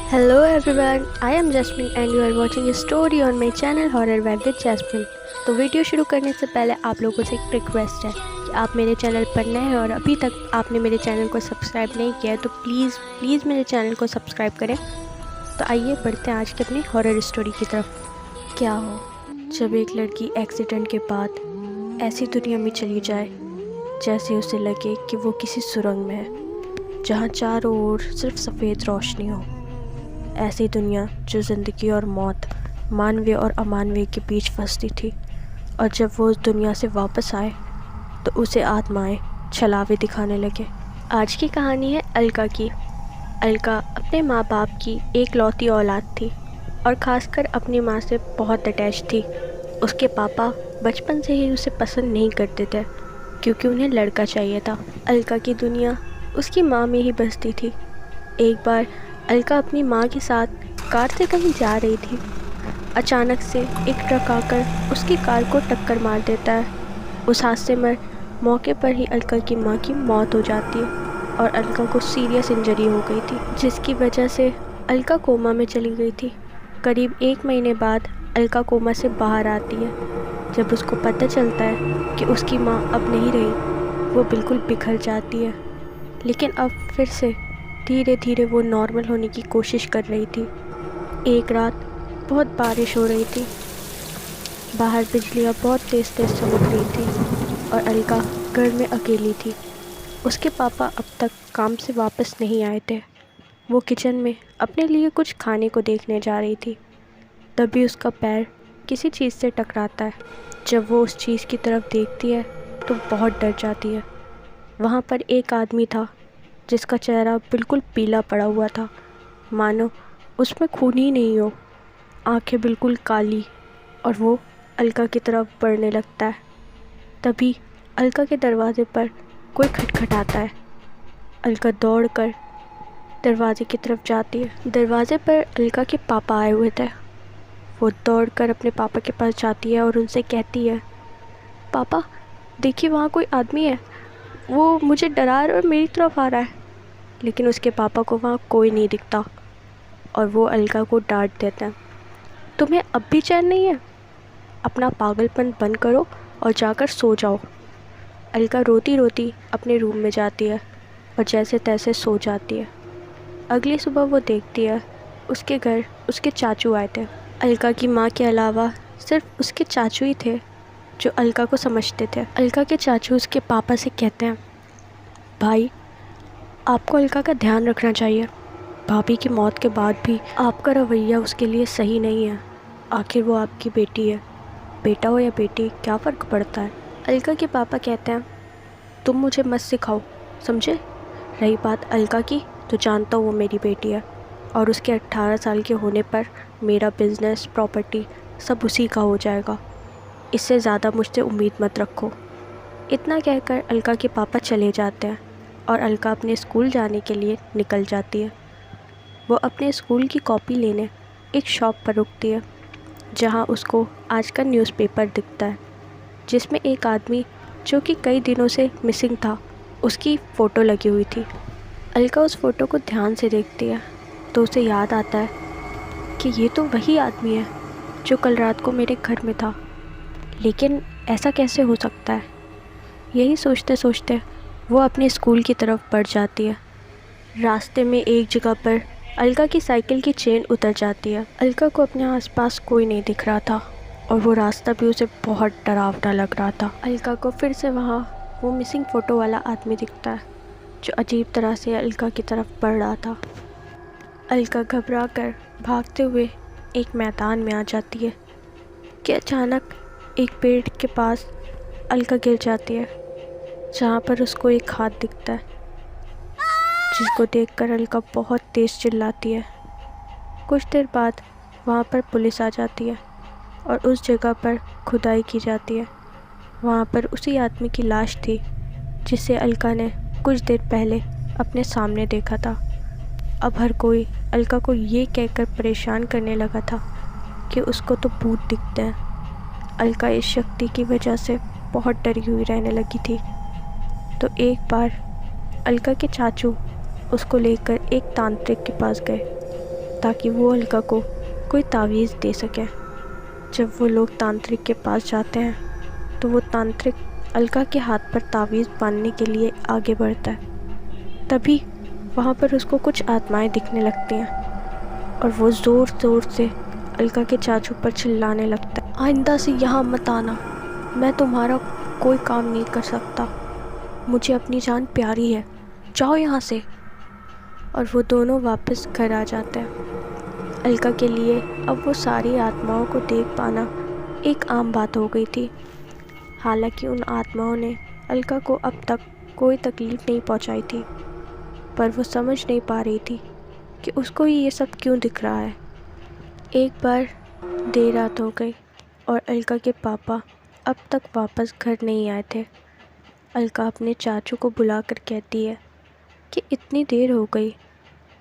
Hello everyone, I am Jasmine and you are watching a story on my channel Horror Vibe with Jasmine। तो video शुरू करने से पहले आप लोगों से एक रिक्वेस्ट है कि आप मेरे चैनल पर नए हैं और अभी तक आपने मेरे चैनल को सब्सक्राइब नहीं किया है तो प्लीज़ मेरे चैनल को सब्सक्राइब करें। तो आइए बढ़ते हैं आज की अपनी हॉरर स्टोरी की तरफ। क्या हो जब एक लड़की एक्सीडेंट के बाद ऐसी दुनिया में चली जाए जैसे उसे लगे कि वो किसी सुरंग में है जहाँ चारों ओर सिर्फ सफ़ेद रोशनी हो। ऐसी दुनिया जो ज़िंदगी और मौत, मानवीय और अमानवीय के बीच फंसती थी। और जब वो उस दुनिया से वापस आए तो उसे आत्माएं छलावे दिखाने लगे। आज की कहानी है अलका की। अलका अपने माँ बाप की एक लौती औलाद थी और ख़ासकर अपनी माँ से बहुत अटैच थी। उसके पापा बचपन से ही उसे पसंद नहीं करते थे क्योंकि उन्हें लड़का चाहिए था। अलका की दुनिया उसकी माँ में ही बसती थी। एक बार अलका अपनी माँ के साथ कार से कहीं जा रही थी। अचानक से एक ट्रक आकर उसकी कार को टक्कर मार देता है। उस हादसे में मौके पर ही अलका की माँ की मौत हो जाती है और अलका को सीरियस इंजरी हो गई थी जिसकी वजह से अलका कोमा में चली गई थी। करीब 1 महीने बाद अलका कोमा से बाहर आती है। जब उसको पता चलता है कि उसकी माँ अब नहीं रही, वो बिल्कुल बिखर जाती है। लेकिन अब फिर से धीरे धीरे वो नॉर्मल होने की कोशिश कर रही थी। एक रात बहुत बारिश हो रही थी। बाहर बिजलियाँ बहुत तेज़ चमक रही थी और अलका घर में अकेली थी। उसके पापा अब तक काम से वापस नहीं आए थे। वो किचन में अपने लिए कुछ खाने को देखने जा रही थी। तभी उसका पैर किसी चीज़ से टकराता है। जब वो उस चीज़ की तरफ देखती है तो बहुत डर जाती है। वहाँ पर एक आदमी था जिसका चेहरा बिल्कुल पीला पड़ा हुआ था, मानो उसमें खून ही नहीं हो। आंखें बिल्कुल काली और वो अलका की तरफ बढ़ने लगता है। तभी अलका के दरवाज़े पर कोई खटखटाता है। अलका दौड़कर दरवाज़े की तरफ जाती है। दरवाज़े पर अलका के पापा आए हुए थे। वो दौड़कर अपने पापा के पास जाती है और उनसे कहती है, पापा देखिए वहाँ कोई आदमी है, वो मुझे डरा रहा है और मेरी तरफ आ रहा है। लेकिन उसके पापा को वहाँ कोई नहीं दिखता और वो अलका को डांट देते हैं, तुम्हें अब भी चैन नहीं है? अपना पागलपन बंद करो और जाकर सो जाओ। अलका रोती रोती अपने रूम में जाती है और जैसे तैसे सो जाती है। अगली सुबह वो देखती है उसके घर उसके चाचू आए थे। अलका की माँ के अलावा सिर्फ उसके चाचू ही थे जो अलका को समझते थे। अलका के चाचू उसके पापा से कहते हैं, भाई आपको अलका का ध्यान रखना चाहिए। भाभी की मौत के बाद भी आपका रवैया उसके लिए सही नहीं है। आखिर वो आपकी बेटी है, बेटा हो या बेटी क्या फ़र्क पड़ता है। अलका के पापा कहते हैं, तुम मुझे मत सिखाओ, समझे? रही बात अलका की तो जानता हूँ वो मेरी बेटी है और उसके 18 साल के होने पर मेरा बिज़नेस प्रॉपर्टी सब उसी का हो जाएगा। इससे ज़्यादा मुझसे उम्मीद मत रखो। इतना कहकर अलका के पापा चले जाते हैं और अलका अपने स्कूल जाने के लिए निकल जाती है। वो अपने स्कूल की कॉपी लेने एक शॉप पर रुकती है जहाँ उसको आज का न्यूज़पेपर दिखता है जिसमें एक आदमी जो कि कई दिनों से मिसिंग था उसकी फ़ोटो लगी हुई थी। अलका उस फ़ोटो को ध्यान से देखती है तो उसे याद आता है कि ये तो वही आदमी है जो कल रात को मेरे घर में था। लेकिन ऐसा कैसे हो सकता है? यही सोचते सोचते वो अपने स्कूल की तरफ बढ़ जाती है। रास्ते में एक जगह पर अलका की साइकिल की चेन उतर जाती है। अलका को अपने आसपास कोई नहीं दिख रहा था और वो रास्ता भी उसे बहुत डरावना लग रहा था। अलका को फिर से वहाँ वो मिसिंग फ़ोटो वाला आदमी दिखता है जो अजीब तरह से अलका की तरफ बढ़ रहा था। अलका घबरा कर भागते हुए एक मैदान में आ जाती है कि अचानक एक पेड़ के पास अलका गिर जाती है जहाँ पर उसको एक हाथ दिखता है जिसको देखकर अलका बहुत तेज़ चिल्लाती है। कुछ देर बाद वहाँ पर पुलिस आ जाती है और उस जगह पर खुदाई की जाती है। वहाँ पर उसी आदमी की लाश थी जिसे अलका ने कुछ देर पहले अपने सामने देखा था। अब हर कोई अलका को ये कहकर परेशान करने लगा था कि उसको तो भूत दिखते हैं। अलका इस शक्ति की वजह से बहुत डरी हुई रहने लगी थी। तो एक बार अलका के चाचू उसको लेकर एक तांत्रिक के पास गए ताकि वो अलका को कोई तावीज़ दे सके। जब वो लोग तांत्रिक के पास जाते हैं तो वो तांत्रिक अलका के हाथ पर तावीज़ बांधने के लिए आगे बढ़ता है। तभी वहाँ पर उसको कुछ आत्माएं दिखने लगती हैं और वो ज़ोर ज़ोर से अलका के चाचू पर चिल्लाने लगता है, आइंदा से यहाँ मत आना, मैं तुम्हारा कोई काम नहीं कर सकता, मुझे अपनी जान प्यारी है, जाओ यहाँ से। और वो दोनों वापस घर आ जाते हैं। अलका के लिए अब वो सारी आत्माओं को देख पाना एक आम बात हो गई थी। हालांकि उन आत्माओं ने अलका को अब तक कोई तकलीफ़ नहीं पहुंचाई थी, पर वो समझ नहीं पा रही थी कि उसको ही ये सब क्यों दिख रहा है। एक बार देर रात हो गई और अलका के पापा अब तक वापस घर नहीं आए थे। अलका अपने चाचू को बुलाकर कहती है कि इतनी देर हो गई,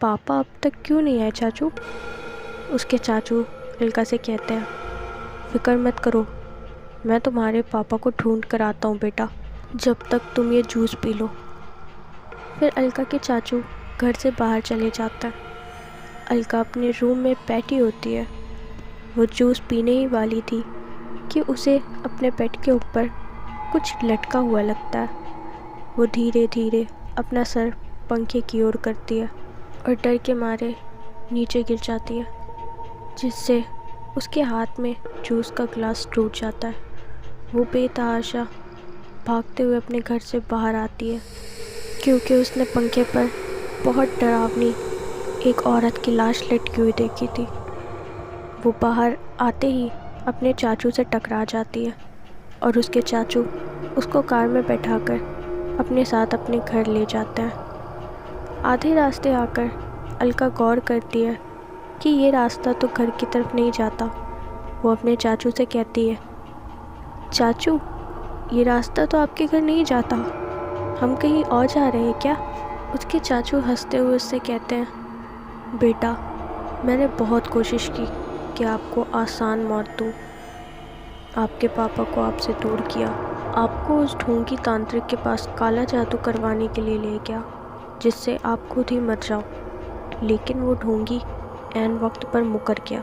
पापा अब तक क्यों नहीं आए चाचू। उसके चाचू अलका से कहते हैं, फ़िक्र मत करो, मैं तुम्हारे पापा को ढूंढ कर आता हूँ बेटा, जब तक तुम ये जूस पी लो। फिर अलका के चाचू घर से बाहर चले जाता है। अलका अपने रूम में बैठी होती है। वो जूस पीने ही वाली थी कि उसे अपने पेट के ऊपर कुछ लटका हुआ लगता है। वो धीरे धीरे अपना सर पंखे की ओर करती है और डर के मारे नीचे गिर जाती है, जिससे उसके हाथ में जूस का ग्लास टूट जाता है। वो बेतहाशा भागते हुए अपने घर से बाहर आती है, क्योंकि उसने पंखे पर बहुत डरावनी एक औरत की लाश लटकी हुई देखी थी। वो बाहर आते ही अपने चाचू से टकरा जाती है और उसके चाचू उसको कार में बैठाकर अपने साथ अपने घर ले जाते हैं। आधे रास्ते आकर अलका गौर करती है कि ये रास्ता तो घर की तरफ नहीं जाता। वो अपने चाचू से कहती है, चाचू ये रास्ता तो आपके घर नहीं जाता, हम कहीं और जा रहे हैं क्या। उसके चाचू हंसते हुए उससे कहते हैं, बेटा मैंने बहुत कोशिश की कि आपको आसान मौत दूँ, आपके पापा को आपसे दूर किया, आपको उस ढोंगी तांत्रिक के पास काला जादू करवाने के लिए ले गया जिससे आप खुद ही मर जाओ, लेकिन वो ढोंगी ऐन वक्त पर मुकर गया,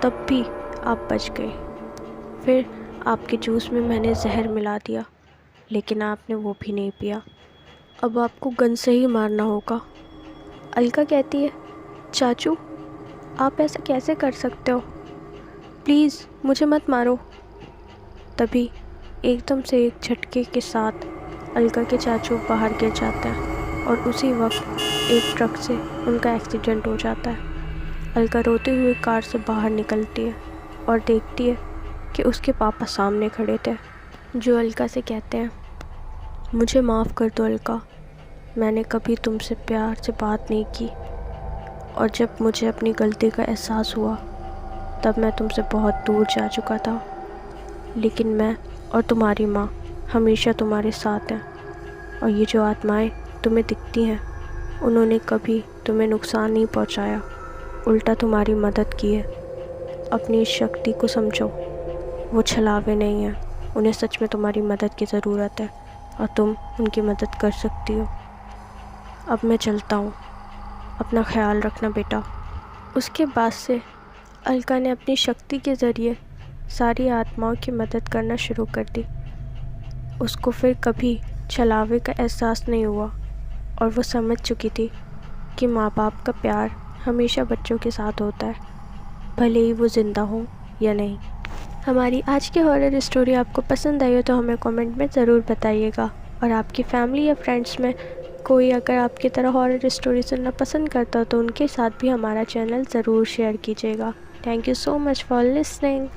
तब भी आप बच गए। फिर आपके जूस में मैंने जहर मिला दिया, लेकिन आपने वो भी नहीं पिया, अब आपको गन से ही मारना होगा। अलका कहती है, चाचू आप ऐसा कैसे कर सकते हो, प्लीज़ मुझे मत मारो। तभी एकदम से एक झटके के साथ अलका के चाचू बाहर गिर जाते हैं और उसी वक्त एक ट्रक से उनका एक्सीडेंट हो जाता है। अलका रोते हुए कार से बाहर निकलती है और देखती है कि उसके पापा सामने खड़े थे, जो अलका से कहते हैं, मुझे माफ़ कर दो अलका, मैंने कभी तुमसे प्यार से बात नहीं की और जब मुझे अपनी गलती का एहसास हुआ तब मैं तुमसे बहुत दूर जा चुका था, लेकिन मैं और तुम्हारी माँ हमेशा तुम्हारे साथ हैं और ये जो आत्माएं तुम्हें दिखती हैं उन्होंने कभी तुम्हें नुकसान नहीं पहुँचाया, उल्टा तुम्हारी मदद की है। अपनी इस शक्ति को समझो, वो छलावे नहीं हैं, उन्हें सच में तुम्हारी मदद की ज़रूरत है और तुम उनकी मदद कर सकती हो। अब मैं चलता हूँ, अपना ख्याल रखना बेटा। उसके बाद से अलका ने अपनी शक्ति के ज़रिए सारी आत्माओं की मदद करना शुरू कर दी। उसको फिर कभी छलावे का एहसास नहीं हुआ और वो समझ चुकी थी कि माँ बाप का प्यार हमेशा बच्चों के साथ होता है, भले ही वो ज़िंदा हों या नहीं। हमारी आज की हॉरर स्टोरी आपको पसंद आई हो तो हमें कमेंट में ज़रूर बताइएगा, और आपकी फैमिली या फ्रेंड्स में कोई अगर आपकी तरह हॉरर स्टोरी सुनना पसंद करता हो तो उनके साथ भी हमारा चैनल ज़रूर शेयर कीजिएगा। Thank you so much for listening.